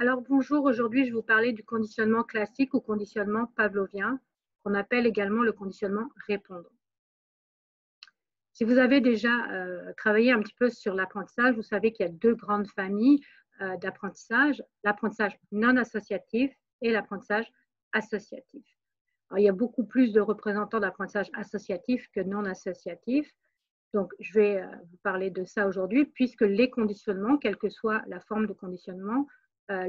Alors bonjour, aujourd'hui je vais vous parler du conditionnement classique ou conditionnement pavlovien, qu'on appelle également le conditionnement répondant. Si vous avez déjà travaillé un petit peu sur l'apprentissage, vous savez qu'il y a deux grandes familles d'apprentissage, l'apprentissage non associatif et l'apprentissage associatif. Alors, il y a beaucoup plus de représentants d'apprentissage associatif que non associatif. Donc, je vais vous parler de ça aujourd'hui, puisque les conditionnements, quelle que soit la forme de conditionnement,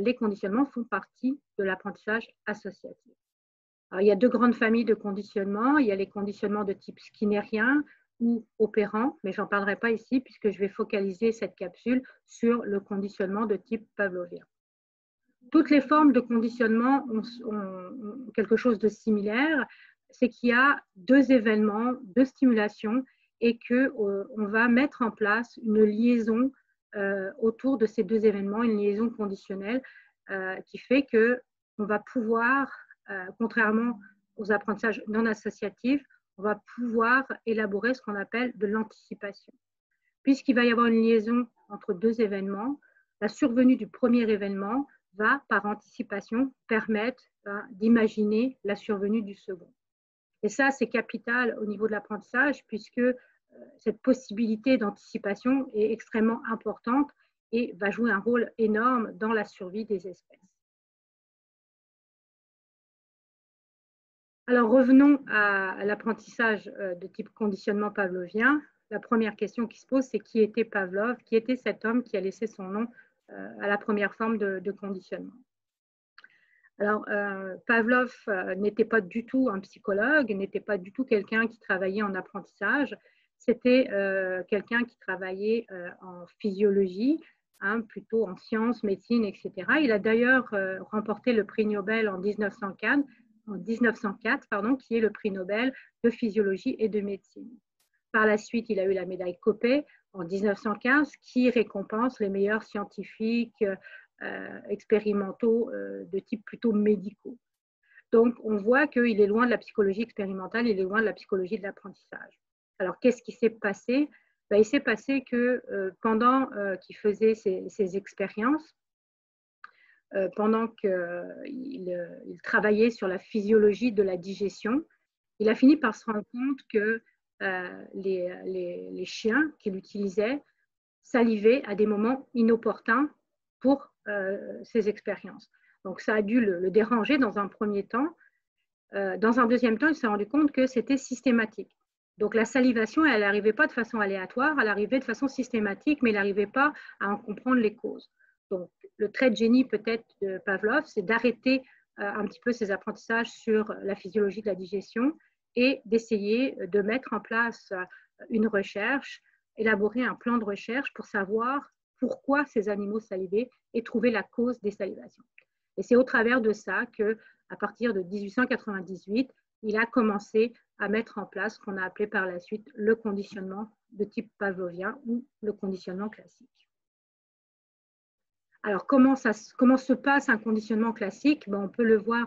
les conditionnements font partie de l'apprentissage associatif. Alors, il y a deux grandes familles de conditionnements. Il y a les conditionnements de type skinnérien ou opérant, mais je n'en parlerai pas ici, puisque je vais focaliser cette capsule sur le conditionnement de type pavlovien. Toutes les formes de conditionnement ont quelque chose de similaire, c'est qu'il y a deux événements de stimulation et qu'on va mettre en place une liaison autour de ces deux événements, une liaison conditionnelle qui fait qu'on va pouvoir, contrairement aux apprentissages non associatifs, on va pouvoir élaborer ce qu'on appelle de l'anticipation. Puisqu'il va y avoir une liaison entre deux événements, la survenue du premier événement va, par anticipation, permettre d'imaginer la survenue du second. Et ça, c'est capital au niveau de l'apprentissage, puisque cette possibilité d'anticipation est extrêmement importante et va jouer un rôle énorme dans la survie des espèces. Alors, revenons à l'apprentissage de type conditionnement pavlovien. La première question qui se pose, c'est qui était Pavlov? Qui était cet homme qui a laissé son nom à la première forme de conditionnement? Alors, Pavlov n'était pas du tout un psychologue, n'était pas du tout quelqu'un qui travaillait en apprentissage. C'était quelqu'un qui travaillait en physiologie, plutôt en sciences, médecine, etc. Il a d'ailleurs remporté le prix Nobel en 1904, qui est le prix Nobel de physiologie et de médecine. Par la suite, il a eu la médaille Copé en 1915 qui récompense les meilleurs scientifiques expérimentaux de type plutôt médicaux. Donc, on voit qu'il est loin de la psychologie expérimentale, il est loin de la psychologie de l'apprentissage. Alors, qu'est-ce qui s'est passé? Il s'est passé que pendant qu'il faisait ses expériences, pendant qu'il travaillait sur la physiologie de la digestion, il a fini par se rendre compte que les chiens qu'il utilisait salivaient à des moments inopportuns pour ses expériences. Donc, ça a dû le déranger dans un premier temps. Dans un deuxième temps, il s'est rendu compte que c'était systématique. Donc, la salivation, elle n'arrivait pas de façon aléatoire, elle arrivait de façon systématique, mais il n'arrivait pas à en comprendre les causes. Donc, le trait de génie peut-être de Pavlov, c'est d'arrêter un petit peu ses apprentissages sur la physiologie de la digestion et d'essayer de mettre en place une recherche, élaborer un plan de recherche pour savoir pourquoi ces animaux salivaient et trouver la cause des salivations. Et c'est au travers de ça qu'à partir de 1898, il a commencé à mettre en place ce qu'on a appelé par la suite le conditionnement de type pavlovien ou le conditionnement classique. Alors, comment se passe un conditionnement classique? On peut le voir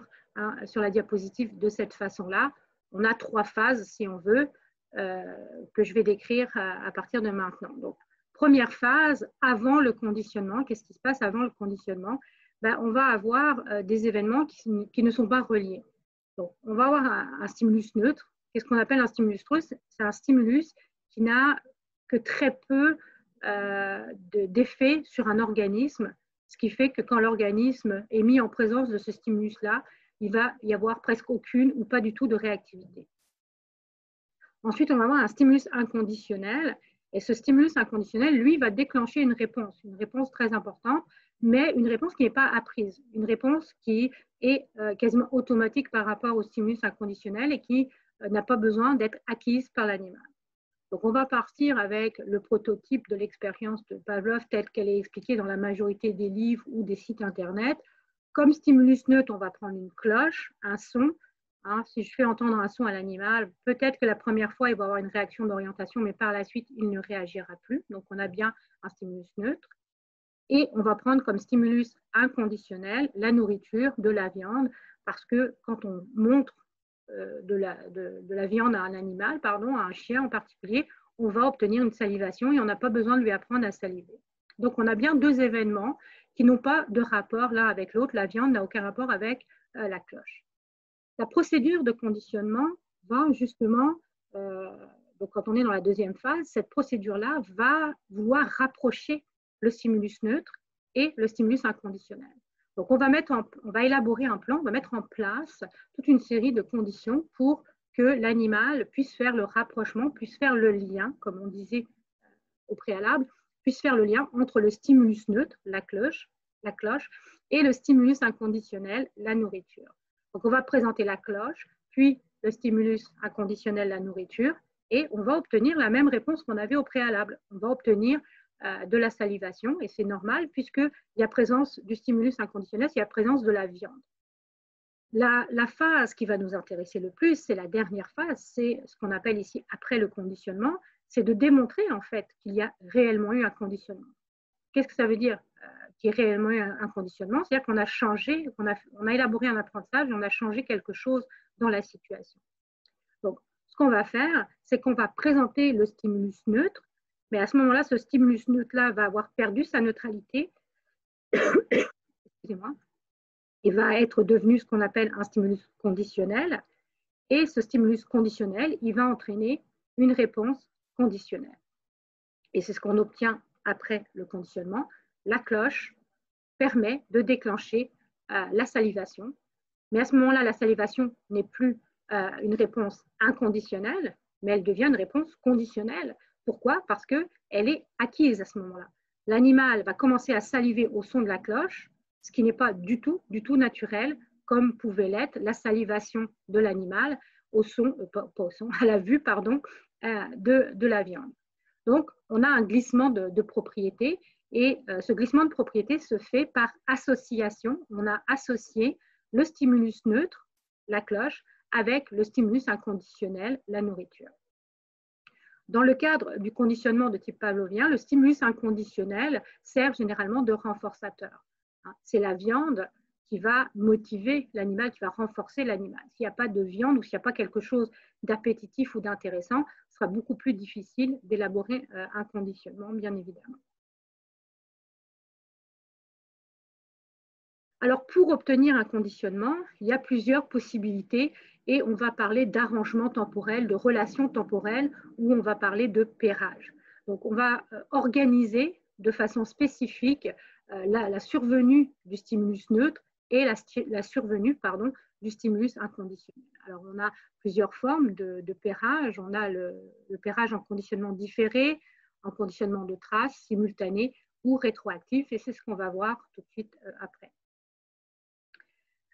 sur la diapositive de cette façon-là. On a trois phases, si on veut, que je vais décrire à partir de maintenant. Donc, première phase, avant le conditionnement. Qu'est-ce qui se passe avant le conditionnement? On va avoir des événements qui ne sont pas reliés. Donc, on va avoir un stimulus neutre. Qu'est-ce qu'on appelle un stimulus neutre? C'est un stimulus qui n'a que très peu d'effet sur un organisme, ce qui fait que quand l'organisme est mis en présence de ce stimulus-là, il va y avoir presque aucune ou pas du tout de réactivité. Ensuite, on va avoir un stimulus inconditionnel. Et ce stimulus inconditionnel, lui, va déclencher une réponse très importante, mais une réponse qui n'est pas apprise, une réponse qui est quasiment automatique par rapport au stimulus inconditionnel et qui n'a pas besoin d'être acquise par l'animal. Donc, on va partir avec le prototype de l'expérience de Pavlov telle qu'elle est expliquée dans la majorité des livres ou des sites Internet. Comme stimulus neutre, on va prendre une cloche, un son. Si je fais entendre un son à l'animal, peut-être que la première fois, il va avoir une réaction d'orientation, mais par la suite, il ne réagira plus. Donc, on a bien un stimulus neutre. Et on va prendre comme stimulus inconditionnel la nourriture, de la viande, parce que quand on montre de la viande à un animal, à un chien en particulier, on va obtenir une salivation et on n'a pas besoin de lui apprendre à saliver. Donc, on a bien deux événements qui n'ont pas de rapport l'un avec l'autre. La viande n'a aucun rapport avec la cloche. La procédure de conditionnement va justement, donc quand on est dans la deuxième phase, cette procédure-là va vouloir rapprocher le stimulus neutre et le stimulus inconditionnel. Donc on va élaborer un plan, on va mettre en place toute une série de conditions pour que l'animal puisse faire le rapprochement, puisse faire le lien, comme on disait au préalable, puisse faire le lien entre le stimulus neutre, la cloche, et le stimulus inconditionnel, la nourriture. Donc on va présenter la cloche, puis le stimulus inconditionnel, la nourriture, et on va obtenir la même réponse qu'on avait au préalable. On va obtenir de la salivation, et c'est normal puisqu'il y a présence du stimulus inconditionnel, il y a présence de la viande. La phase qui va nous intéresser le plus, c'est la dernière phase, c'est ce qu'on appelle ici après le conditionnement, c'est de démontrer en fait qu'il y a réellement eu un conditionnement. Qu'est-ce que ça veut dire qu'il y ait réellement eu un conditionnement? C'est-à-dire qu'on a changé, on a élaboré un apprentissage, on a changé quelque chose dans la situation. Donc, ce qu'on va faire, c'est qu'on va présenter le stimulus neutre, mais à ce moment-là, ce stimulus neutre-là va avoir perdu sa neutralité. Excusez-moi. Il va être devenu ce qu'on appelle un stimulus conditionnel. Et ce stimulus conditionnel, il va entraîner une réponse conditionnelle. Et c'est ce qu'on obtient après le conditionnement. La cloche permet de déclencher la salivation. Mais à ce moment-là, la salivation n'est plus une réponse inconditionnelle, mais elle devient une réponse conditionnelle. Pourquoi? Parce qu'elle est acquise à ce moment-là. L'animal va commencer à saliver au son de la cloche, ce qui n'est pas du tout naturel, comme pouvait l'être la salivation de l'animal à la vue de la viande. Donc, on a un glissement de propriété et ce glissement de propriété se fait par association. On a associé le stimulus neutre, la cloche, avec le stimulus inconditionnel, la nourriture. Dans le cadre du conditionnement de type pavlovien, le stimulus inconditionnel sert généralement de renforçateur. C'est la viande qui va motiver l'animal, qui va renforcer l'animal. S'il n'y a pas de viande ou s'il n'y a pas quelque chose d'appétitif ou d'intéressant, ce sera beaucoup plus difficile d'élaborer un conditionnement, bien évidemment. Alors, pour obtenir un conditionnement, il y a plusieurs possibilités et on va parler d'arrangement temporel, de relations temporelles ou on va parler de pairage. Donc, on va organiser de façon spécifique la survenue du stimulus neutre et la survenue du stimulus inconditionnel. Alors, on a plusieurs formes de pairage. On a le pairage en conditionnement différé, en conditionnement de trace, simultané ou rétroactif, et c'est ce qu'on va voir tout de suite après.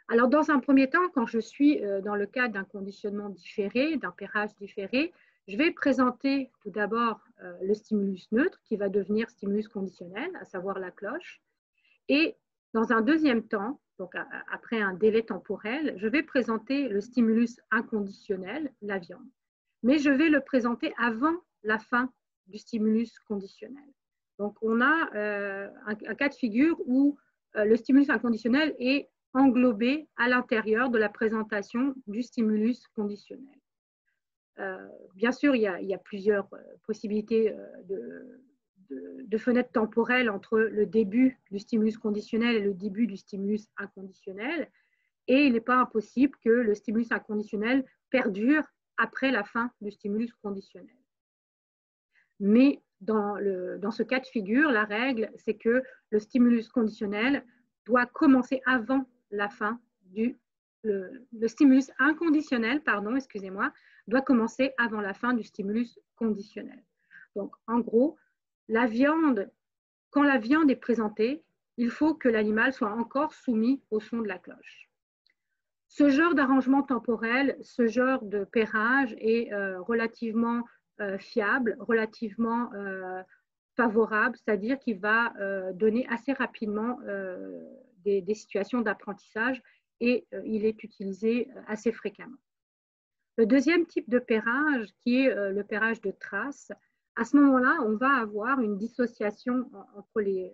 Alors, dans un premier temps, quand je suis dans le cadre d'un conditionnement différé, d'un pairage différé, je vais présenter tout d'abord le stimulus neutre qui va devenir stimulus conditionnel, à savoir la cloche. Et dans un deuxième temps, donc après un délai temporel, je vais présenter le stimulus inconditionnel, la viande. Mais je vais le présenter avant la fin du stimulus conditionnel. Donc, on a un cas de figure où le stimulus inconditionnel est englobé à l'intérieur de la présentation du stimulus conditionnel. Bien sûr, il y a plusieurs possibilités de fenêtres temporelles entre le début du stimulus conditionnel et le début du stimulus inconditionnel. Et il n'est pas impossible que le stimulus inconditionnel perdure après la fin du stimulus conditionnel. Mais dans ce cas de figure, la règle, c'est que le stimulus conditionnel doit commencer avant la fin le stimulus inconditionnel, excusez-moi, doit commencer avant la fin du stimulus conditionnel. Donc, en gros, quand la viande est présentée, il faut que l'animal soit encore soumis au son de la cloche. Ce genre d'arrangement temporel, ce genre de pairage est relativement fiable, relativement favorable, c'est-à-dire qu'il va donner assez rapidement des situations d'apprentissage et il est utilisé assez fréquemment. Le deuxième type de pairage, qui est le pairage de trace, à ce moment-là, on va avoir une dissociation entre les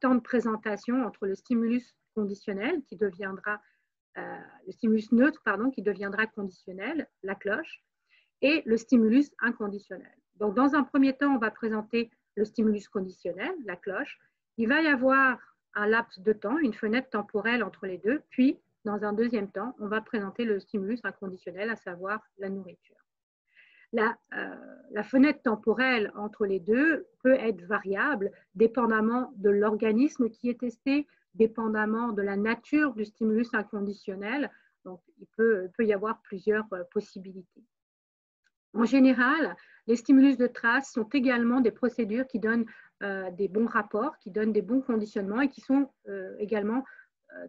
temps de présentation, entre le stimulus conditionnel qui deviendra le stimulus neutre, qui deviendra conditionnel, la cloche, et le stimulus inconditionnel. Donc, dans un premier temps, on va présenter le stimulus conditionnel, la cloche. Il va y avoir un laps de temps, une fenêtre temporelle entre les deux, puis dans un deuxième temps, on va présenter le stimulus inconditionnel, à savoir la nourriture. La fenêtre temporelle entre les deux peut être variable dépendamment de l'organisme qui est testé, dépendamment de la nature du stimulus inconditionnel. Donc, il peut y avoir plusieurs possibilités. En général, les stimulus de trace sont également des procédures qui donnent des bons rapports, qui donnent des bons conditionnements et qui sont également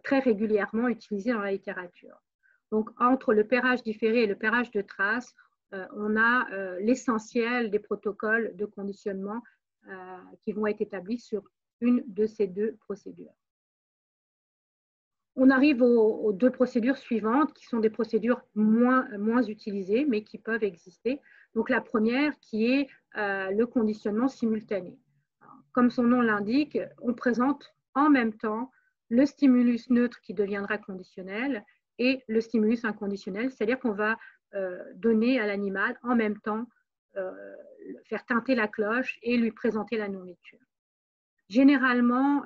très régulièrement utilisés dans la littérature. Donc, entre le pairage différé et le pairage de trace, on a l'essentiel des protocoles de conditionnement qui vont être établis sur une de ces deux procédures. On arrive aux deux procédures suivantes, qui sont des procédures moins utilisées, mais qui peuvent exister. Donc, la première, qui est le conditionnement simultané. Comme son nom l'indique, on présente en même temps le stimulus neutre qui deviendra conditionnel et le stimulus inconditionnel, c'est-à-dire qu'on va donner à l'animal en même temps, faire tinter la cloche et lui présenter la nourriture. Généralement,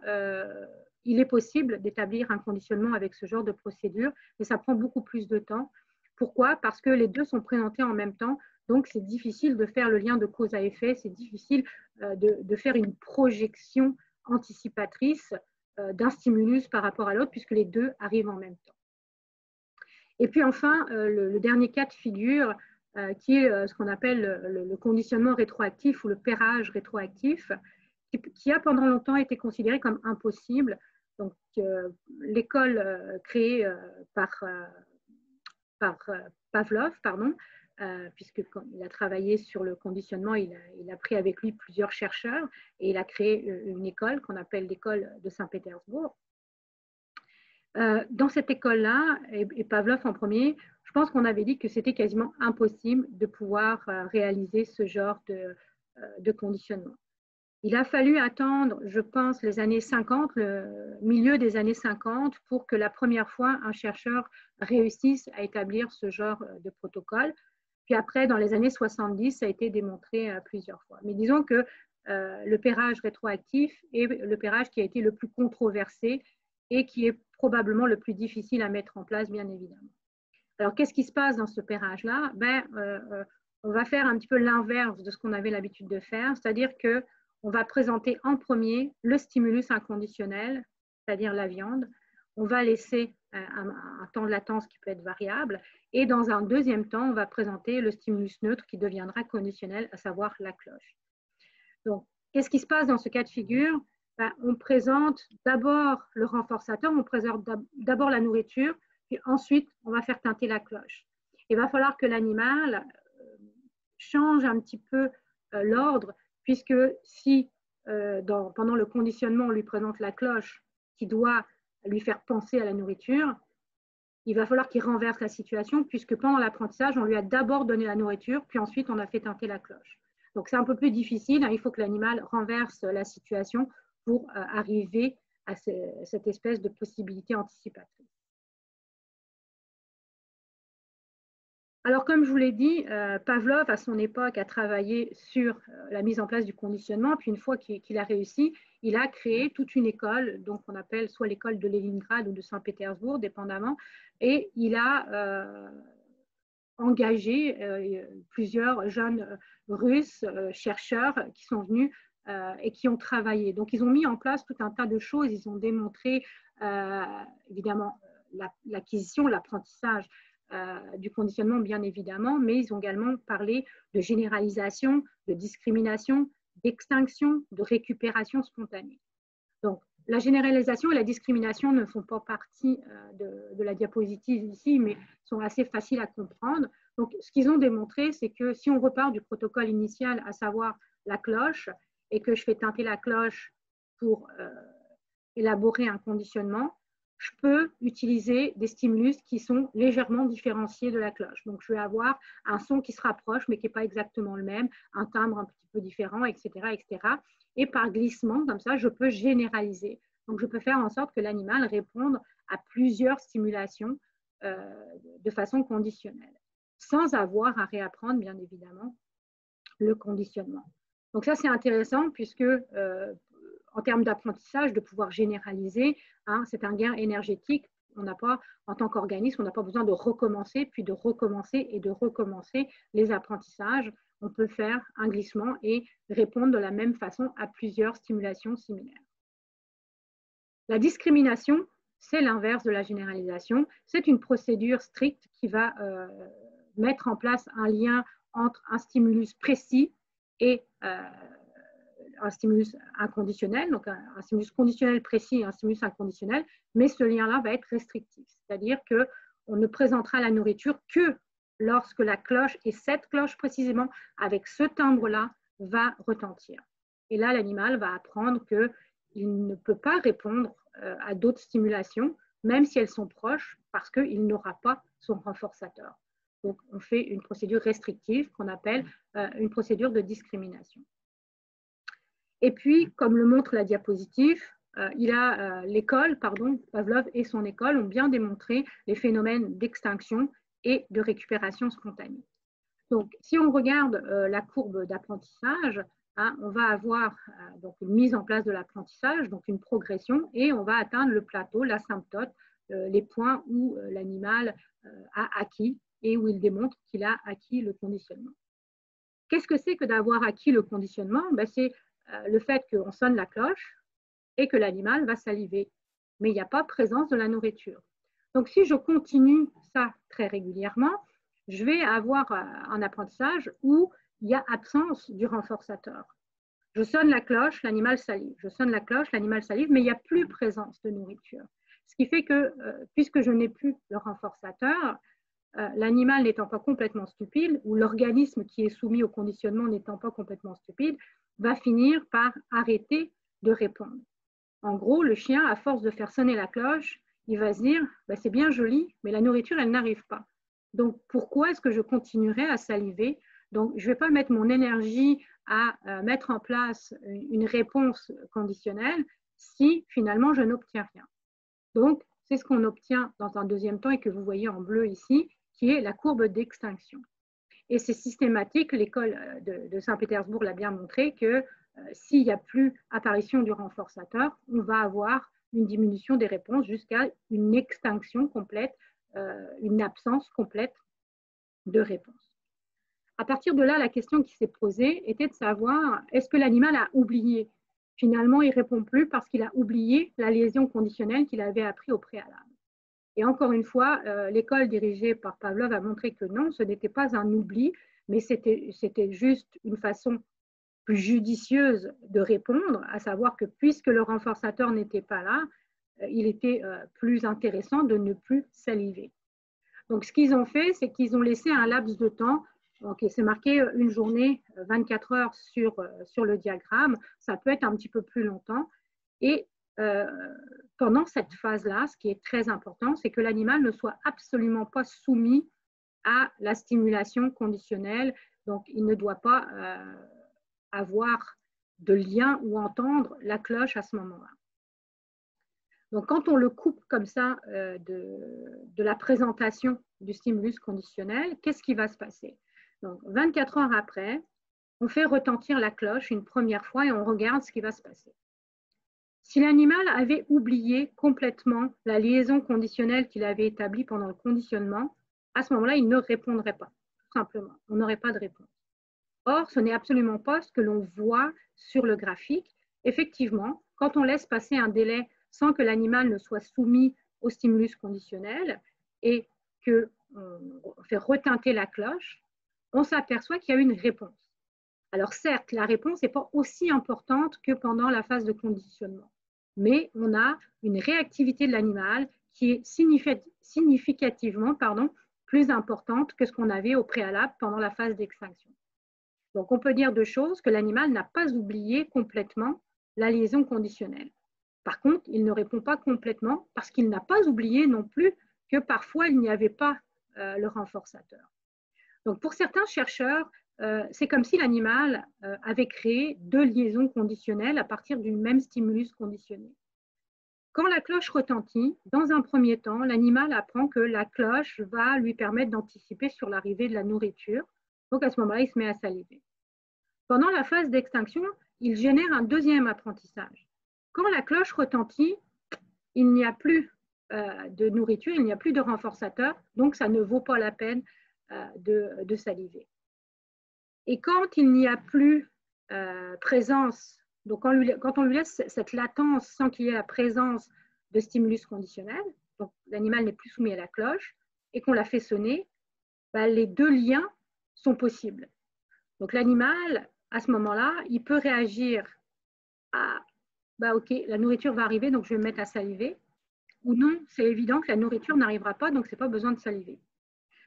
il est possible d'établir un conditionnement avec ce genre de procédure, mais ça prend beaucoup plus de temps. Pourquoi? Parce que les deux sont présentés en même temps, donc c'est difficile de faire le lien de cause à effet, c'est difficile de faire une projection anticipatrice d'un stimulus par rapport à l'autre, puisque les deux arrivent en même temps. Et puis enfin, le dernier cas de figure, qui est ce qu'on appelle le conditionnement rétroactif ou le pairage rétroactif, qui a pendant longtemps été considéré comme impossible. Donc, l'école créée par Pavlov, puisqu'il a travaillé sur le conditionnement, il a pris avec lui plusieurs chercheurs et il a créé une école qu'on appelle l'école de Saint-Pétersbourg. Dans cette école-là, et Pavlov en premier, je pense qu'on avait dit que c'était quasiment impossible de pouvoir réaliser ce genre de conditionnement. Il a fallu attendre, je pense, les années 50, le milieu des années 50, pour que la première fois un chercheur réussisse à établir ce genre de protocole. Puis après, dans les années 70, ça a été démontré plusieurs fois. Mais disons que le pairage rétroactif est le pairage qui a été le plus controversé et qui est probablement le plus difficile à mettre en place, bien évidemment. Alors, qu'est-ce qui se passe dans ce pairage-là? On va faire un petit peu l'inverse de ce qu'on avait l'habitude de faire, c'est-à-dire qu'on va présenter en premier le stimulus inconditionnel, c'est-à-dire la viande. On va laisser un temps de latence qui peut être variable. Et dans un deuxième temps, on va présenter le stimulus neutre qui deviendra conditionnel, à savoir la cloche. Donc, qu'est-ce qui se passe dans ce cas de figure? On présente d'abord le renforçateur, on présente d'abord la nourriture, puis ensuite, on va faire tinter la cloche. Il va falloir que l'animal change un petit peu l'ordre, puisque si pendant le conditionnement, on lui présente la cloche qui doit lui faire penser à la nourriture, il va falloir qu'il renverse la situation, puisque pendant l'apprentissage, on lui a d'abord donné la nourriture, puis ensuite, on a fait tinter la cloche. Donc, c'est un peu plus difficile, hein, il faut que l'animal renverse la situation pour arriver à cette espèce de possibilité anticipatrice. Alors, comme je vous l'ai dit, Pavlov, à son époque, a travaillé sur la mise en place du conditionnement, puis une fois qu'il a réussi, il a créé toute une école, donc on appelle soit l'école de Leningrad ou de Saint-Pétersbourg, dépendamment, et il a engagé plusieurs jeunes Russes, chercheurs, qui sont venus et qui ont travaillé. Donc, ils ont mis en place tout un tas de choses. Ils ont démontré, évidemment, l'acquisition, l'apprentissage du conditionnement, bien évidemment, mais ils ont également parlé de généralisation, de discrimination, d'extinction, de récupération spontanée. Donc, la généralisation et la discrimination ne font pas partie de la diapositive ici, mais sont assez faciles à comprendre. Donc, ce qu'ils ont démontré, c'est que si on repart du protocole initial, à savoir la cloche, et que je fais tinter la cloche pour élaborer un conditionnement, je peux utiliser des stimulus qui sont légèrement différenciés de la cloche. Donc, je vais avoir un son qui se rapproche, mais qui n'est pas exactement le même, un timbre un petit peu différent, etc., etc. Et par glissement, comme ça, je peux généraliser. Donc, je peux faire en sorte que l'animal réponde à plusieurs stimulations de façon conditionnelle, sans avoir à réapprendre, bien évidemment, le conditionnement. Donc, ça, c'est intéressant puisque en termes d'apprentissage, de pouvoir généraliser. Hein, c'est un gain énergétique. On n'a pas, en tant qu'organisme, on n'a pas besoin de recommencer, puis de recommencer et de recommencer les apprentissages. On peut faire un glissement et répondre de la même façon à plusieurs stimulations similaires. La discrimination, c'est l'inverse de la généralisation. C'est une procédure stricte qui va mettre en place un lien entre un stimulus précis et un stimulus inconditionnel, donc un stimulus conditionnel précis et un stimulus inconditionnel, mais ce lien-là va être restrictif, c'est-à-dire qu'on ne présentera la nourriture que lorsque la cloche, et cette cloche précisément, avec ce timbre-là, va retentir. Et là, l'animal va apprendre qu'il ne peut pas répondre à d'autres stimulations, même si elles sont proches, parce qu'il n'aura pas son renforçateur. Donc, on fait une procédure restrictive qu'on appelle une procédure de discrimination. Et puis, comme le montre la diapositive, l'école, Pavlov et son école ont bien démontré les phénomènes d'extinction et de récupération spontanée. Donc, si on regarde la courbe d'apprentissage, hein, on va avoir donc une mise en place de l'apprentissage, donc une progression, et on va atteindre le plateau, l'asymptote, les points où l'animal a acquis et où il démontre qu'il a acquis le conditionnement. Qu'est-ce que c'est que d'avoir acquis le conditionnement? C'est le fait qu'on sonne la cloche et que l'animal va saliver, mais il n'y a pas présence de la nourriture. Donc, si je continue ça très régulièrement, je vais avoir un apprentissage où il y a absence du renforçateur. Je sonne la cloche, l'animal salive. Je sonne la cloche, l'animal salive, mais il n'y a plus présence de nourriture. Ce qui fait que, puisque je n'ai plus le renforçateur, l'animal n'étant pas complètement stupide, ou l'organisme qui est soumis au conditionnement n'étant pas complètement stupide, va finir par arrêter de répondre. En gros, le chien, à force de faire sonner la cloche, il va se dire, c'est bien joli, mais la nourriture, elle n'arrive pas. Donc, pourquoi est-ce que je continuerai à saliver? Donc, je ne vais pas mettre mon énergie à mettre en place une réponse conditionnelle si finalement je n'obtiens rien. Donc, c'est ce qu'on obtient dans un deuxième temps et que vous voyez en bleu ici, qui est la courbe d'extinction. Et c'est systématique, l'école de Saint-Pétersbourg l'a bien montré, que s'il n'y a plus apparition du renforçateur, on va avoir une diminution des réponses jusqu'à une extinction complète, une absence complète de réponse. À partir de là, la question qui s'est posée était de savoir, est-ce que l'animal a oublié? Finalement, il ne répond plus parce qu'il a oublié la liaison conditionnelle qu'il avait appris au préalable. Et encore une fois, l'école dirigée par Pavlov a montré que non, ce n'était pas un oubli, mais c'était juste une façon plus judicieuse de répondre, à savoir que puisque le renforçateur n'était pas là, il était plus intéressant de ne plus saliver. Donc, ce qu'ils ont fait, c'est qu'ils ont laissé un laps de temps. Okay, c'est marqué une journée, 24 heures sur le diagramme. Ça peut être un petit peu plus longtemps. Et pendant cette phase-là, ce qui est très important, c'est que l'animal ne soit absolument pas soumis à la stimulation conditionnelle. Donc, il ne doit pas avoir de lien ou entendre la cloche à ce moment-là. Donc, quand on le coupe comme ça de la présentation du stimulus conditionnel, qu'est-ce qui va se passer? Donc, 24 heures après, on fait retentir la cloche une première fois et on regarde ce qui va se passer. Si l'animal avait oublié complètement la liaison conditionnelle qu'il avait établie pendant le conditionnement, à ce moment-là, il ne répondrait pas, tout simplement. On n'aurait pas de réponse. Or, ce n'est absolument pas ce que l'on voit sur le graphique. Effectivement, quand on laisse passer un délai sans que l'animal ne soit soumis au stimulus conditionnel et qu'on fait retinter la cloche, on s'aperçoit qu'il y a une réponse. Alors certes, la réponse n'est pas aussi importante que pendant la phase de conditionnement, mais on a une réactivité de l'animal qui est significativement plus importante que ce qu'on avait au préalable pendant la phase d'extinction. Donc on peut dire deux choses, que l'animal n'a pas oublié complètement la liaison conditionnelle. Par contre, il ne répond pas complètement parce qu'il n'a pas oublié non plus que parfois il n'y avait pas le renforçateur. Donc pour certains chercheurs, c'est comme si l'animal avait créé deux liaisons conditionnelles à partir du même stimulus conditionné. Quand la cloche retentit, dans un premier temps, l'animal apprend que la cloche va lui permettre d'anticiper sur l'arrivée de la nourriture. Donc à ce moment-là, il se met à saliver. Pendant la phase d'extinction, il génère un deuxième apprentissage. quand la cloche retentit, il n'y a plus de nourriture, il n'y a plus de renforçateur, donc ça ne vaut pas la peine de saliver. Et quand il n'y a plus présence, donc quand on lui laisse cette latence sans qu'il y ait la présence de stimulus conditionnel, donc l'animal n'est plus soumis à la cloche, et qu'on la fait sonner, ben, les deux liens sont possibles. Donc l'animal, à ce moment-là, il peut réagir à bah, ok, la nourriture va arriver, donc je vais me mettre à saliver. Ou non, c'est évident que la nourriture n'arrivera pas, donc ce n'est pas besoin de saliver.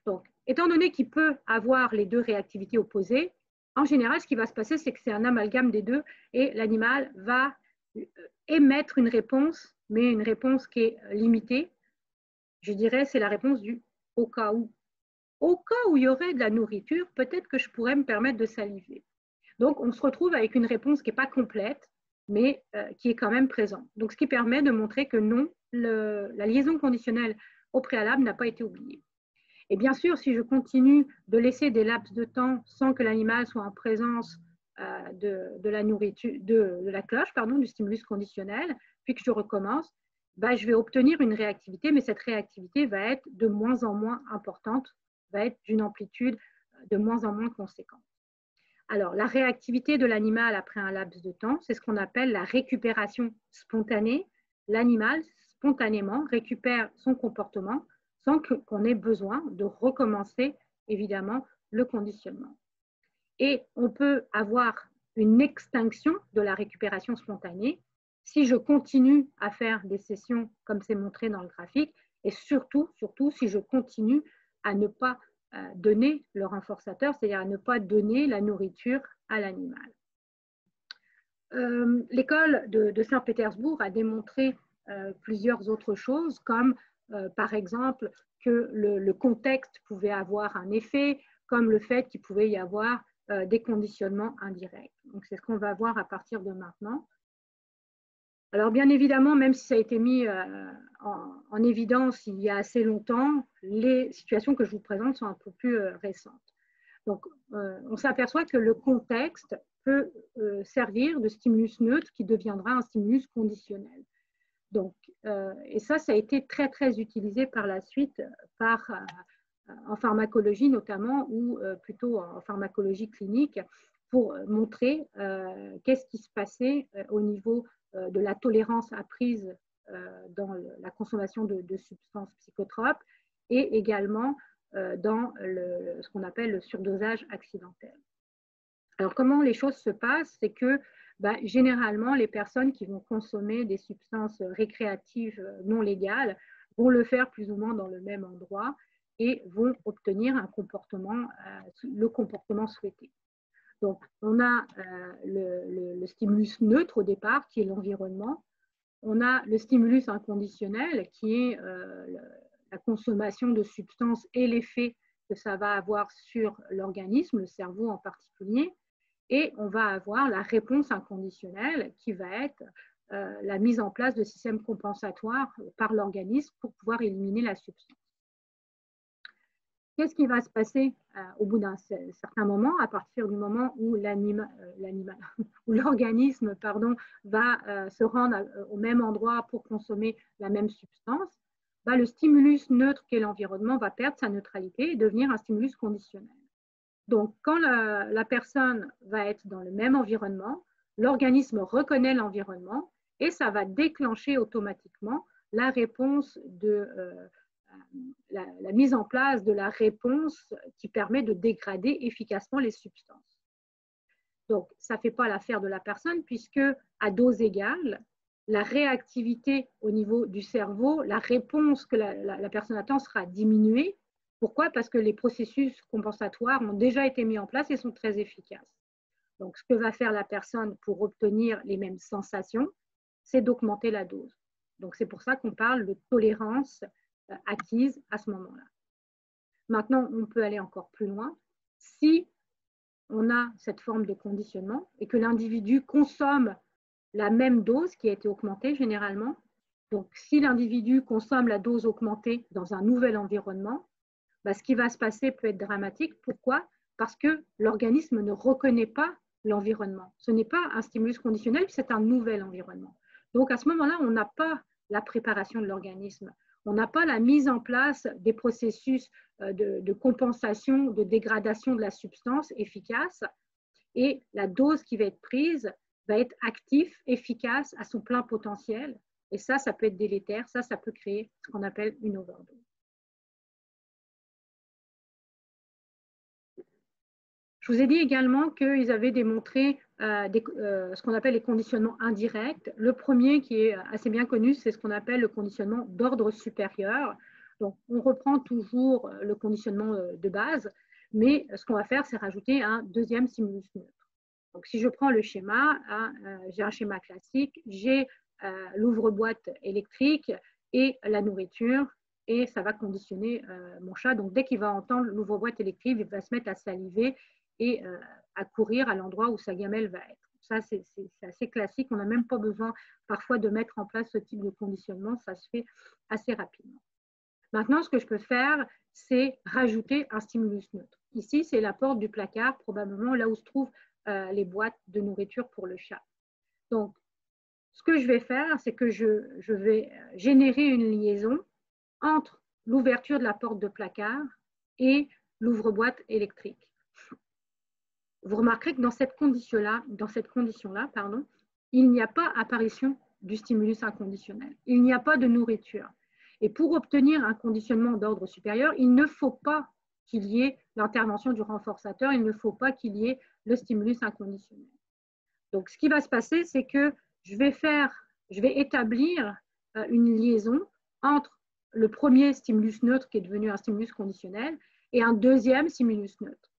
Donc, étant donné qu'il peut avoir les deux réactivités opposées, en général, ce qui va se passer, c'est que c'est un amalgame des deux et l'animal va émettre une réponse, mais une réponse qui est limitée. Je dirais, c'est la réponse du au cas où. Au cas où il y aurait de la nourriture, peut-être que je pourrais me permettre de saliver. Donc, on se retrouve avec une réponse qui n'est pas complète, mais qui est quand même présente. Donc, ce qui permet de montrer que non, la liaison conditionnelle au préalable n'a pas été oubliée. Et bien sûr, si je continue de laisser des laps de temps sans que l'animal soit en présence de la nourriture, de la cloche, pardon, du stimulus conditionnel, puis que je recommence, ben, je vais obtenir une réactivité, mais cette réactivité va être de moins en moins importante, va être d'une amplitude de moins en moins conséquente. Alors, la réactivité de l'animal après un laps de temps, c'est ce qu'on appelle la récupération spontanée. L'animal, spontanément, récupère son comportement sans qu'on ait besoin de recommencer, évidemment, le conditionnement. Et on peut avoir une extinction de la récupération spontanée si je continue à faire des sessions comme c'est montré dans le graphique, et surtout si je continue à ne pas donner le renforçateur, c'est-à-dire à ne pas donner la nourriture à l'animal. L'école de Saint-Pétersbourg a démontré plusieurs autres choses, comme par exemple que le contexte pouvait avoir un effet, comme le fait qu'il pouvait y avoir des conditionnements indirects. Donc, c'est ce qu'on va voir à partir de maintenant. Alors, bien évidemment, même si ça a été mis en évidence il y a assez longtemps, les situations que je vous présente sont un peu plus récentes. Donc, on s'aperçoit que le contexte peut servir de stimulus neutre qui deviendra un stimulus conditionnel. Donc, et ça a été très, très utilisé par la suite en pharmacologie notamment, ou plutôt en pharmacologie clinique, pour montrer qu'est-ce qui se passait au niveau de la tolérance apprise dans la consommation de substances psychotropes et également dans ce qu'on appelle le surdosage accidentel. Alors, comment les choses se passent? C'est que généralement, les personnes qui vont consommer des substances récréatives non légales vont le faire plus ou moins dans le même endroit et vont obtenir un comportement, le comportement souhaité. Donc, on a le stimulus neutre au départ, qui est l'environnement. On a le stimulus inconditionnel, qui est la consommation de substances et l'effet que ça va avoir sur l'organisme, le cerveau en particulier. Et on va avoir la réponse inconditionnelle, qui va être la mise en place de systèmes compensatoires par l'organisme pour pouvoir éliminer la substance. Qu'est-ce qui va se passer au bout d'un certain moment, à partir du moment où l'organisme va se rendre au même endroit pour consommer la même substance? Le stimulus neutre qu'est l'environnement va perdre sa neutralité et devenir un stimulus conditionnel. Donc, quand la personne va être dans le même environnement, l'organisme reconnaît l'environnement et ça va déclencher automatiquement la réponse la mise en place de la réponse qui permet de dégrader efficacement les substances. Donc, ça ne fait pas l'affaire de la personne puisque à dose égale, la réactivité au niveau du cerveau, la réponse que la personne attend sera diminuée. Pourquoi? Parce que les processus compensatoires ont déjà été mis en place et sont très efficaces. Donc, ce que va faire la personne pour obtenir les mêmes sensations, c'est d'augmenter la dose. Donc, c'est pour ça qu'on parle de tolérance acquise à ce moment-là. Maintenant, on peut aller encore plus loin. Si on a cette forme de conditionnement et que l'individu consomme la même dose qui a été augmentée généralement, donc si l'individu consomme la dose augmentée dans un nouvel environnement, ce qui va se passer peut être dramatique. Pourquoi? Parce que l'organisme ne reconnaît pas l'environnement. Ce n'est pas un stimulus conditionnel, c'est un nouvel environnement. Donc, à ce moment-là, on n'a pas la préparation de l'organisme. On n'a pas la mise en place des processus de compensation, de dégradation de la substance efficace. Et la dose qui va être prise va être active, efficace, à son plein potentiel. Et ça peut être délétère. Ça peut créer ce qu'on appelle une overdose. Je vous ai dit également qu'ils avaient démontré ce qu'on appelle les conditionnements indirects. Le premier, qui est assez bien connu, c'est ce qu'on appelle le conditionnement d'ordre supérieur. Donc, on reprend toujours le conditionnement de base, mais ce qu'on va faire, c'est rajouter un deuxième stimulus neutre. Donc, si je prends le schéma, j'ai un schéma classique, j'ai l'ouvre-boîte électrique et la nourriture, et ça va conditionner mon chat. Donc, dès qu'il va entendre l'ouvre-boîte électrique, il va se mettre à saliver et à courir à l'endroit où sa gamelle va être. Ça, c'est assez classique. On n'a même pas besoin parfois de mettre en place ce type de conditionnement. Ça se fait assez rapidement. Maintenant, ce que je peux faire, c'est rajouter un stimulus neutre. Ici, c'est la porte du placard, probablement là où se trouvent les boîtes de nourriture pour le chat. Donc, ce que je vais faire, c'est que je vais générer une liaison entre l'ouverture de la porte de placard et l'ouvre-boîte électrique. Vous remarquerez que dans cette condition-là, il n'y a pas apparition du stimulus inconditionnel. Il n'y a pas de nourriture. Et pour obtenir un conditionnement d'ordre supérieur, il ne faut pas qu'il y ait l'intervention du renforçateur, il ne faut pas qu'il y ait le stimulus inconditionnel. Donc, ce qui va se passer, c'est que je vais établir une liaison entre le premier stimulus neutre qui est devenu un stimulus conditionnel et un deuxième stimulus neutre.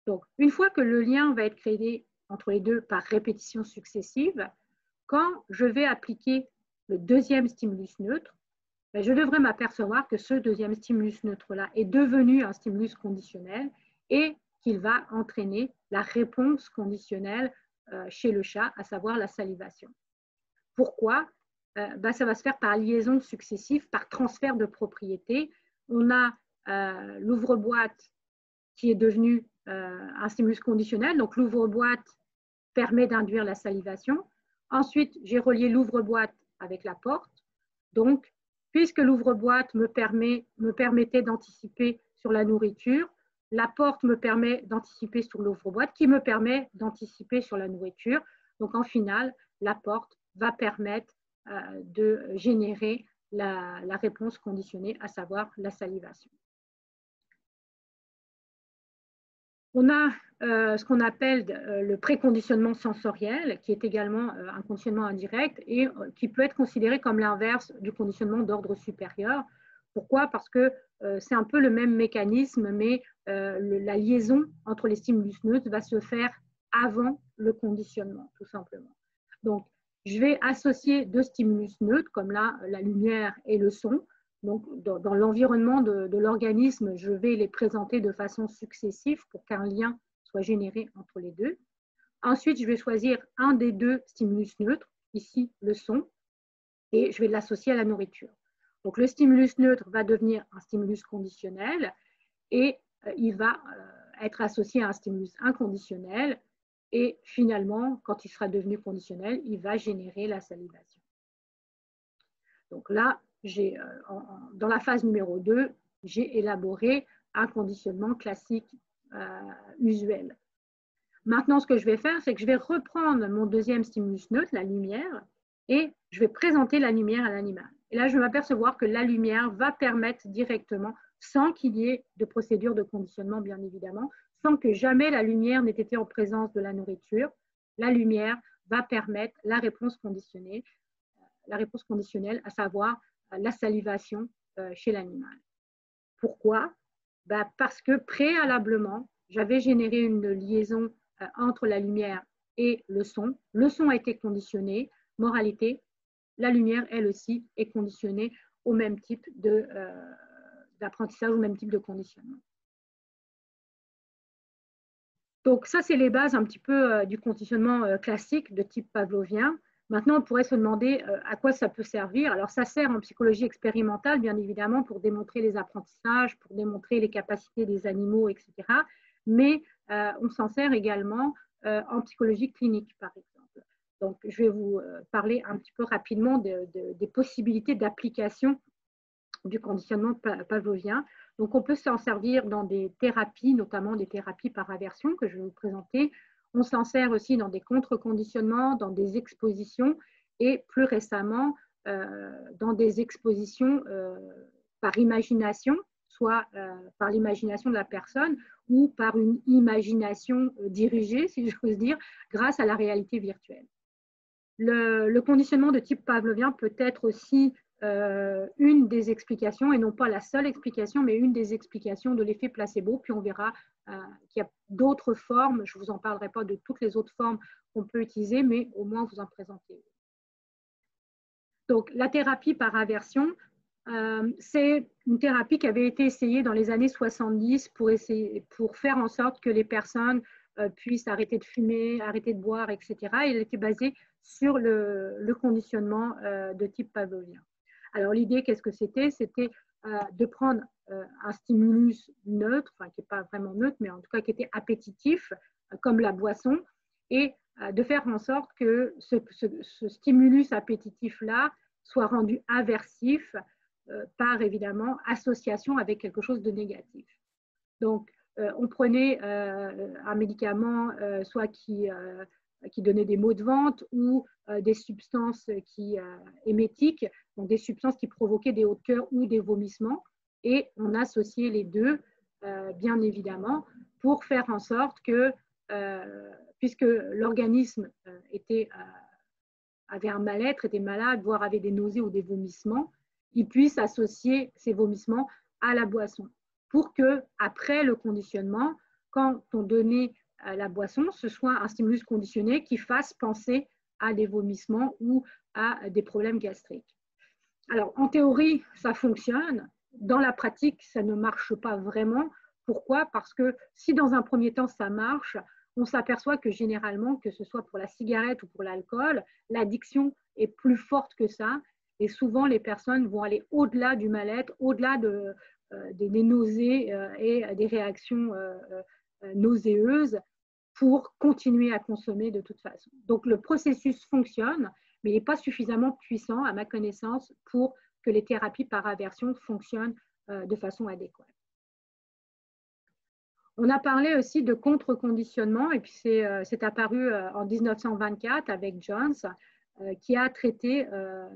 Donc, une fois que le lien va être créé entre les deux par répétition successive, quand je vais appliquer le deuxième stimulus neutre, je devrais m'apercevoir que ce deuxième stimulus neutre-là est devenu un stimulus conditionnel et qu'il va entraîner la réponse conditionnelle chez le chat, à savoir la salivation. Pourquoi? Ça va se faire par liaison successive, par transfert de propriété. On a l'ouvre-boîte qui est devenu un stimulus conditionnel. Donc, l'ouvre-boîte permet d'induire la salivation. Ensuite, j'ai relié l'ouvre-boîte avec la porte. Donc, puisque l'ouvre-boîte me permettait d'anticiper sur la nourriture, la porte me permet d'anticiper sur l'ouvre-boîte qui me permet d'anticiper sur la nourriture. Donc, en final, la porte va permettre de générer la réponse conditionnée, à savoir la salivation. On a ce qu'on appelle le préconditionnement sensoriel, qui est également un conditionnement indirect et qui peut être considéré comme l'inverse du conditionnement d'ordre supérieur. Pourquoi? Parce que c'est un peu le même mécanisme, mais la liaison entre les stimulus neutres va se faire avant le conditionnement, tout simplement. Donc, je vais associer deux stimulus neutres, comme là, la lumière et le son. Donc, dans l'environnement de l'organisme, je vais les présenter de façon successive pour qu'un lien soit généré entre les deux. Ensuite, je vais choisir un des deux stimulus neutres, ici le son, et je vais l'associer à la nourriture. Donc, le stimulus neutre va devenir un stimulus conditionnel et il va être associé à un stimulus inconditionnel. Et finalement, quand il sera devenu conditionnel, il va générer la salivation. Donc là, dans la phase numéro 2, j'ai élaboré un conditionnement classique usuel. Maintenant, ce que je vais faire, c'est que je vais reprendre mon deuxième stimulus neutre, la lumière, et je vais présenter la lumière à l'animal. Et là, je vais m'apercevoir que la lumière va permettre directement, sans qu'il y ait de procédure de conditionnement, bien évidemment, sans que jamais la lumière n'ait été en présence de la nourriture, la lumière va permettre la réponse conditionnée, à savoir la salivation chez l'animal. Pourquoi? Parce que préalablement, j'avais généré une liaison entre la lumière et le son. Le son a été conditionné. Moralité, la lumière, elle aussi, est conditionnée au même type d'apprentissage, au même type de conditionnement. Donc ça, c'est les bases un petit peu du conditionnement classique de type pavlovien. Maintenant, on pourrait se demander à quoi ça peut servir. Alors, ça sert en psychologie expérimentale, bien évidemment, pour démontrer les apprentissages, pour démontrer les capacités des animaux, etc. Mais on s'en sert également en psychologie clinique, par exemple. Donc, je vais vous parler un petit peu rapidement des possibilités d'application du conditionnement pavlovien. Donc, on peut s'en servir dans des thérapies, notamment des thérapies par aversion que je vais vous présenter. On s'en sert aussi dans des contre-conditionnements, dans des expositions et plus récemment dans des expositions par imagination, soit par l'imagination de la personne ou par une imagination dirigée, si j'ose dire, grâce à la réalité virtuelle. Le conditionnement de type pavlovien peut être aussi une des explications, et non pas la seule explication, mais une des explications de l'effet placebo. Puis on verra qu'il y a d'autres formes. Je ne vous en parlerai pas de toutes les autres formes qu'on peut utiliser, mais au moins vous en présenter. Donc, la thérapie par aversion, c'est une thérapie qui avait été essayée dans les années 70 pour faire en sorte que les personnes puissent arrêter de fumer, arrêter de boire, etc. Et elle était basée sur le conditionnement de type pavlovien. Alors, l'idée, qu'est-ce que c'était? C'était de prendre un stimulus neutre, enfin, qui n'est pas vraiment neutre, mais en tout cas qui était appétitif, comme la boisson, et de faire en sorte que ce stimulus appétitif-là soit rendu aversif par, évidemment, association avec quelque chose de négatif. Donc, on prenait un médicament soit qui donnait des maux de ventre ou des substances émétiques, donc des substances qui provoquaient des hauts de cœur ou des vomissements, et on associait les deux, bien évidemment, pour faire en sorte que, puisque l'organisme avait un mal-être, était malade, voire avait des nausées ou des vomissements, il puisse associer ces vomissements à la boisson, pour que, après le conditionnement, quand on donnait la boisson, ce soit un stimulus conditionné qui fasse penser à des vomissements ou à des problèmes gastriques. Alors, en théorie, ça fonctionne. Dans la pratique, ça ne marche pas vraiment. Pourquoi? Parce que si dans un premier temps, ça marche, on s'aperçoit que généralement, que ce soit pour la cigarette ou pour l'alcool, l'addiction est plus forte que ça. Et souvent, les personnes vont aller au-delà du mal-être, au-delà des nausées et des réactions nauséeuses pour continuer à consommer de toute façon. Donc, le processus fonctionne, mais il n'est pas suffisamment puissant, à ma connaissance, pour que les thérapies par aversion fonctionnent de façon adéquate. On a parlé aussi de contre-conditionnement, et puis c'est apparu en 1924 avec Jones, qui a traité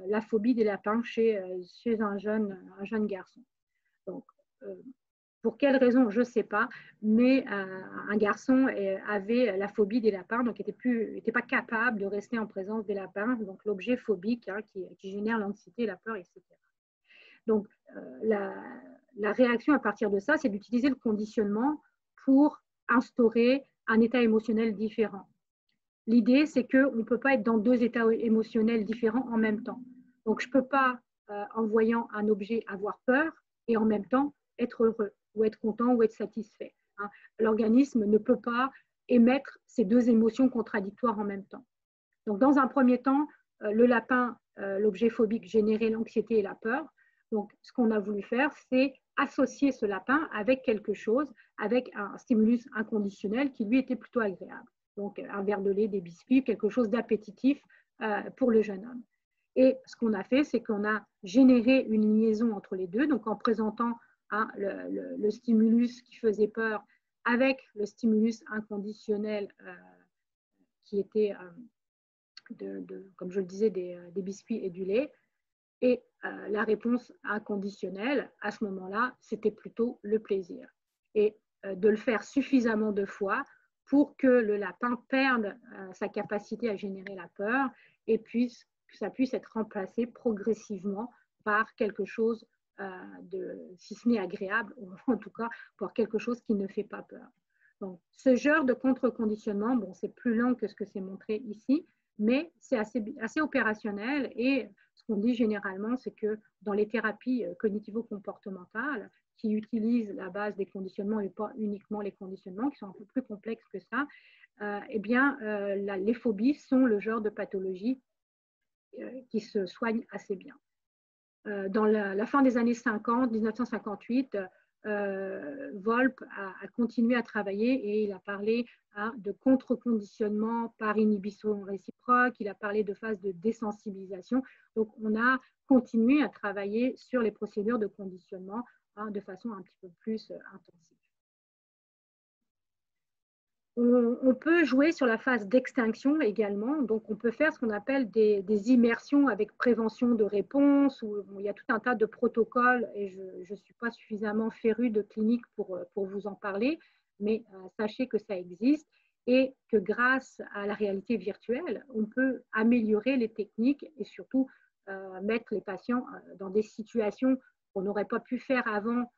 la phobie des lapins chez un jeune garçon. Donc, pour quelle raison, je ne sais pas, mais un garçon avait la phobie des lapins, donc n'était pas capable de rester en présence des lapins, donc l'objet phobique qui génère l'anxiété, la peur, etc. Donc, la réaction à partir de ça, c'est d'utiliser le conditionnement pour instaurer un état émotionnel différent. L'idée, c'est qu'on ne peut pas être dans deux états émotionnels différents en même temps. Donc, je ne peux pas, en voyant un objet, avoir peur et en même temps être heureux ou être content ou être satisfait. L'organisme ne peut pas émettre ces deux émotions contradictoires en même temps. Donc, dans un premier temps, le lapin, l'objet phobique, générait l'anxiété et la peur. Donc, ce qu'on a voulu faire, c'est associer ce lapin avec quelque chose, avec un stimulus inconditionnel qui lui était plutôt agréable. Donc, un verre de lait, des biscuits, quelque chose d'appétitif pour le jeune homme. Et ce qu'on a fait, c'est qu'on a généré une liaison entre les deux, donc en présentant le stimulus qui faisait peur avec le stimulus inconditionnel qui était, comme je le disais, des biscuits et du lait. Et la réponse inconditionnelle, à ce moment-là, c'était plutôt le plaisir. Et de le faire suffisamment de fois pour que le lapin perde sa capacité à générer la peur et que ça puisse être remplacé progressivement par quelque chose si ce n'est agréable, ou en tout cas par quelque chose qui ne fait pas peur. Donc, ce genre de contre-conditionnement, bon, c'est plus lent que ce que c'est montré ici, mais c'est assez opérationnel, et ce qu'on dit généralement, c'est que dans les thérapies cognitivo-comportementales qui utilisent la base des conditionnements et pas uniquement les conditionnements, qui sont un peu plus complexes que ça, eh bien, les phobies sont le genre de pathologie qui se soigne assez bien. Dans la fin des années 50, 1958, Volpe a continué à travailler et il a parlé de contre-conditionnement par inhibition réciproque réciproque, il a parlé de phase de désensibilisation. Donc, on a continué à travailler sur les procédures de conditionnement de façon un petit peu plus intensive. On peut jouer sur la phase d'extinction également. Donc, on peut faire ce qu'on appelle des immersions avec prévention de réponse. Où, bon, il y a tout un tas de protocoles et je ne suis pas suffisamment férue de clinique pour vous en parler, mais sachez que ça existe et que grâce à la réalité virtuelle, on peut améliorer les techniques et surtout mettre les patients dans des situations qu'on n'aurait pas pu faire avant,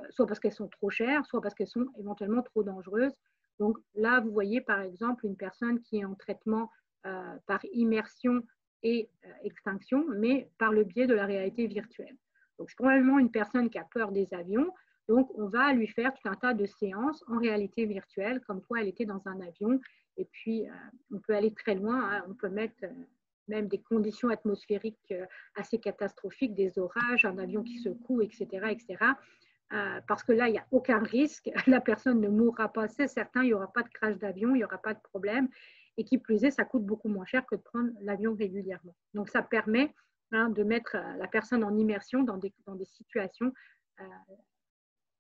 soit parce qu'elles sont trop chères, soit parce qu'elles sont éventuellement trop dangereuses. Donc là, vous voyez par exemple une personne qui est en traitement par immersion et extinction, mais par le biais de la réalité virtuelle. Donc c'est probablement une personne qui a peur des avions, donc on va lui faire tout un tas de séances en réalité virtuelle, comme quoi elle était dans un avion, et puis on peut aller très loin, hein, on peut mettre même des conditions atmosphériques assez catastrophiques, des orages, un avion qui secoue, etc., etc., parce que là, il n'y a aucun risque, la personne ne mourra pas, c'est certain, il n'y aura pas de crash d'avion, il n'y aura pas de problème, et qui plus est, ça coûte beaucoup moins cher que de prendre l'avion régulièrement. Donc, ça permet de mettre la personne en immersion dans des situations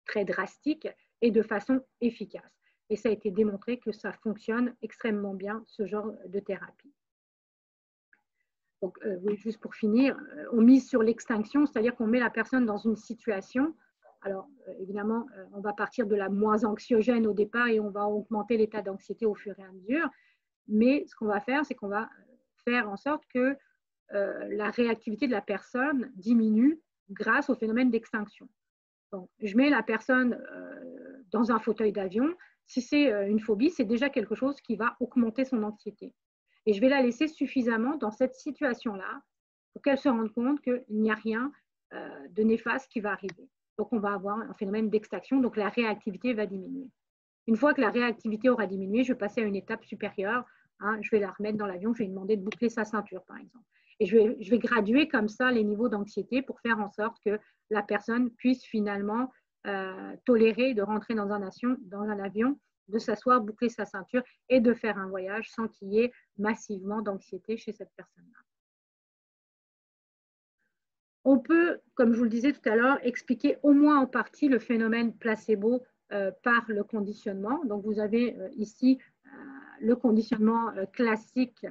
très drastiques et de façon efficace. Et ça a été démontré que ça fonctionne extrêmement bien, ce genre de thérapie. Donc, oui, juste pour finir, on mise sur l'extinction, c'est-à-dire qu'on met la personne dans une situation. Alors, évidemment, on va partir de la moins anxiogène au départ et on va augmenter l'état d'anxiété au fur et à mesure. Mais ce qu'on va faire, c'est qu'on va faire en sorte que la réactivité de la personne diminue grâce au phénomène d'extinction. Donc, je mets la personne dans un fauteuil d'avion. Si c'est une phobie, c'est déjà quelque chose qui va augmenter son anxiété. Et je vais la laisser suffisamment dans cette situation-là pour qu'elle se rende compte qu'il n'y a rien de néfaste qui va arriver. Donc, on va avoir un phénomène d'extinction, donc la réactivité va diminuer. Une fois que la réactivité aura diminué, je vais passer à une étape supérieure. Hein, je vais la remettre dans l'avion, je vais lui demander de boucler sa ceinture, par exemple. Et je vais graduer comme ça les niveaux d'anxiété pour faire en sorte que la personne puisse finalement tolérer de rentrer dans un avion, de s'asseoir, boucler sa ceinture et de faire un voyage sans qu'il y ait massivement d'anxiété chez cette personne-là. On peut, comme je vous le disais tout à l'heure, expliquer au moins en partie le phénomène placebo par le conditionnement. Donc, vous avez ici le conditionnement classique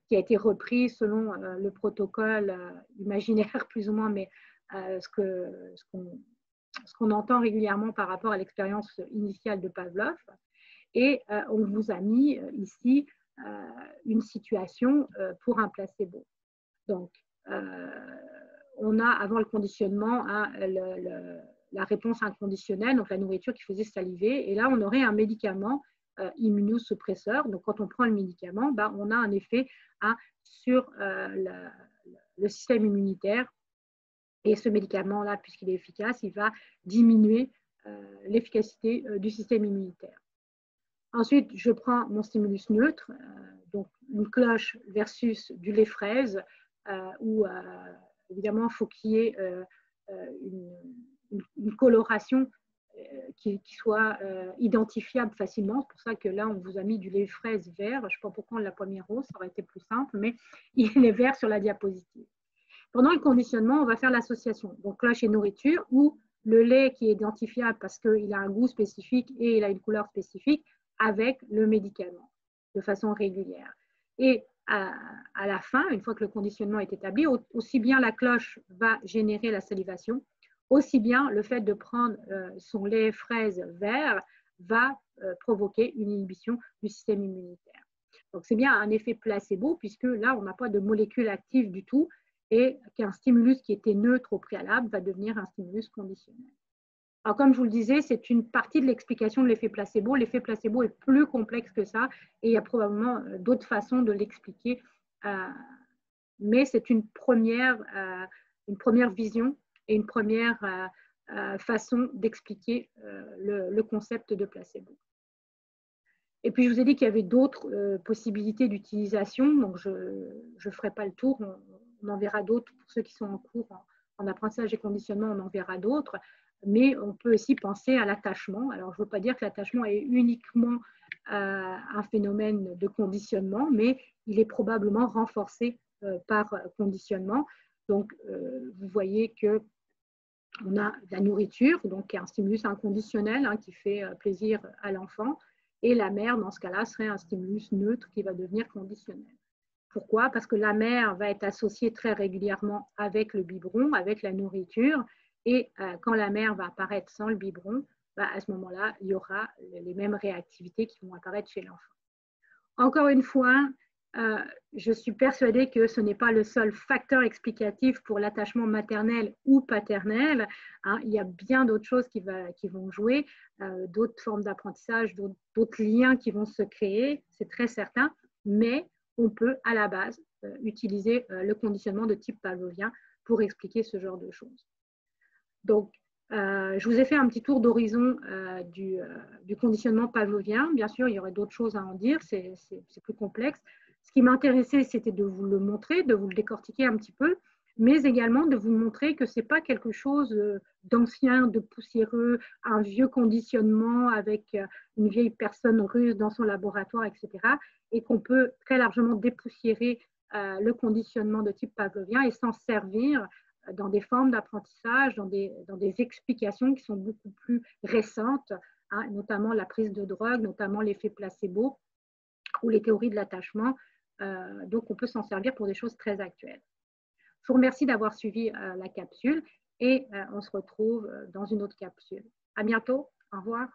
qui a été repris selon le protocole imaginaire plus ou moins, mais ce qu'on entend régulièrement par rapport à l'expérience initiale de Pavlov. Et on vous a mis ici une situation pour un placebo. Donc, on a avant le conditionnement la réponse inconditionnelle, donc la nourriture qui faisait saliver. Et là, on aurait un médicament immunosuppresseur. Donc, quand on prend le médicament, on a un effet sur le système immunitaire. Et ce médicament-là, puisqu'il est efficace, il va diminuer l'efficacité du système immunitaire. Ensuite, je prends mon stimulus neutre, donc une cloche versus du lait fraise, où évidemment, il faut qu'il y ait une coloration qui soit identifiable facilement. C'est pour ça que là, on vous a mis du lait fraise vert. Je ne sais pas pourquoi on ne l'a pas mis rose, ça aurait été plus simple, mais il est vert sur la diapositive. Pendant le conditionnement, on va faire l'association. Donc, cloche et nourriture, ou le lait qui est identifiable parce qu'il a un goût spécifique et il a une couleur spécifique avec le médicament de façon régulière. Et à la fin, une fois que le conditionnement est établi, aussi bien la cloche va générer la salivation, aussi bien le fait de prendre son lait fraise vert va provoquer une inhibition du système immunitaire. Donc, c'est bien un effet placebo puisque là, on n'a pas de molécule active du tout et qu'un stimulus qui était neutre au préalable va devenir un stimulus conditionnel. Alors, comme je vous le disais, c'est une partie de l'explication de l'effet placebo. L'effet placebo est plus complexe que ça et il y a probablement d'autres façons de l'expliquer. Mais c'est une première vision et une première façon d'expliquer le concept de placebo. Et puis, je vous ai dit qu'il y avait d'autres possibilités d'utilisation. Donc, je ne ferai pas le tour. On en verra d'autres pour ceux qui sont en cours en apprentissage et conditionnement. On en verra d'autres. Mais on peut aussi penser à l'attachement. Alors, je ne veux pas dire que l'attachement est uniquement un phénomène de conditionnement, mais il est probablement renforcé par conditionnement. Donc, vous voyez que on a la nourriture, donc un stimulus inconditionnel hein, qui fait plaisir à l'enfant, et la mère, dans ce cas-là, serait un stimulus neutre qui va devenir conditionnel. Pourquoi? Parce que la mère va être associée très régulièrement avec le biberon, avec la nourriture, et quand la mère va apparaître sans le biberon, bah, à ce moment-là, il y aura les mêmes réactivités qui vont apparaître chez l'enfant. Encore une fois, je suis persuadée que ce n'est pas le seul facteur explicatif pour l'attachement maternel ou paternel. Hein. Il y a bien d'autres choses qui vont jouer, d'autres formes d'apprentissage, d'autres liens qui vont se créer, c'est très certain, mais on peut à la base utiliser le conditionnement de type pavlovien pour expliquer ce genre de choses. Donc, je vous ai fait un petit tour d'horizon du conditionnement pavlovien. Bien sûr, il y aurait d'autres choses à en dire, c'est plus complexe. Ce qui m'intéressait, c'était de vous le montrer, de vous le décortiquer un petit peu, mais également de vous montrer que ce n'est pas quelque chose d'ancien, de poussiéreux, un vieux conditionnement avec une vieille personne russe dans son laboratoire, etc. Et qu'on peut très largement dépoussiérer le conditionnement de type pavlovien et s'en servir dans des formes d'apprentissage, dans des explications qui sont beaucoup plus récentes, hein, notamment la prise de drogue, notamment l'effet placebo ou les théories de l'attachement. Donc, on peut s'en servir pour des choses très actuelles. Je vous remercie d'avoir suivi la capsule et on se retrouve dans une autre capsule. À bientôt. Au revoir.